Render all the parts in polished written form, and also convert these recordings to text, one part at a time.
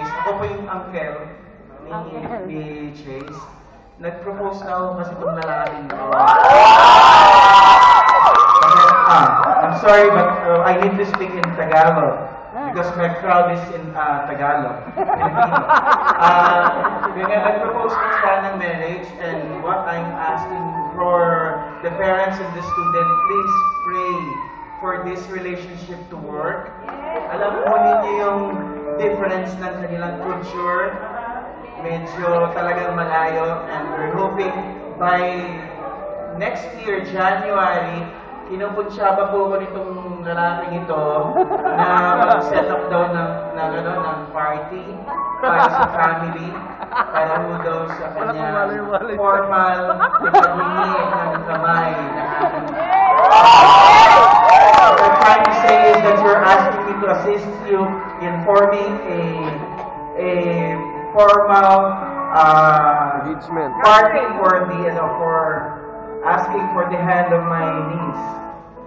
Chase. Ako po yung uncle ni Chase. Nag-propose na ako kasi itong lalaking ko. I'm sorry, but I need to speak in Tagalog. Because my crowd is in Tagalog. Ganyan, nag-propose na siya ng marriage, and what I'm asking for the parents and the student, please pray for this relationship to work. Alam mo ninyo yung difference ng kanilang culture, medyo talagang malayo, and we're hoping by next year, January, kinukunsyaba po ko nitong lalaking ito na mag-set up daw ng party para sa family, para mo daw sa kanya formal na paghingi ng kamay na aking. What I'm trying to say is that you're asking me to assist you in forming a formal party for the, for asking for the hand of my niece.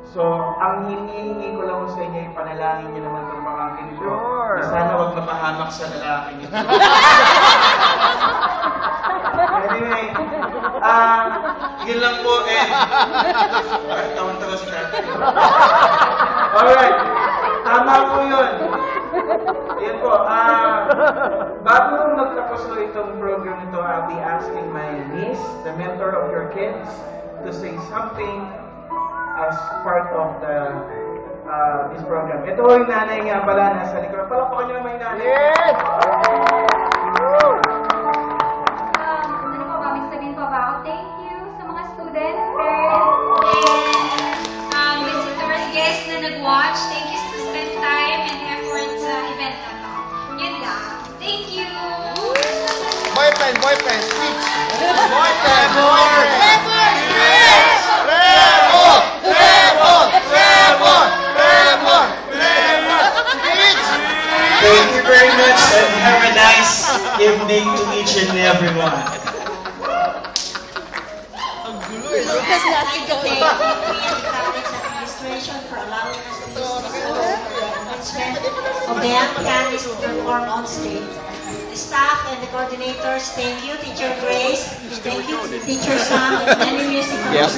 So, ang hinihingi ko lang sa inyo, ipanalangin niyo naman itong pamangkin ito. Na sana huwag mapahamak sa lalaking ito. Anyway, yun lang po eh. Tawan-tawa si Kati. Alright, tama po yun. Yun po, bago magtapos po itong program nito, I'll be asking my niece, the mentor of your kids, to say something as part of this program. Ito yung nanay nga pala nasa likod. Palakpakan niyo naman yung nanay. Yes! Ano po ba? May sabihin po ba ako? Thank you sa mga students, parents, and visitors, guests na nag-watch. Thank you to spend time and effort sa event na to. Yun lang. Thank you! Boyfriend, speech! Boyfriend! Thank you very much and have a nice evening to each and everyone. Lucas nasigaw eh. Administration for allowing us to use this enrichment of the young pianist to perform on stage. The staff and the coordinators, thank you, Teacher Grace, thank you, Teacher Sam, and many musical friends.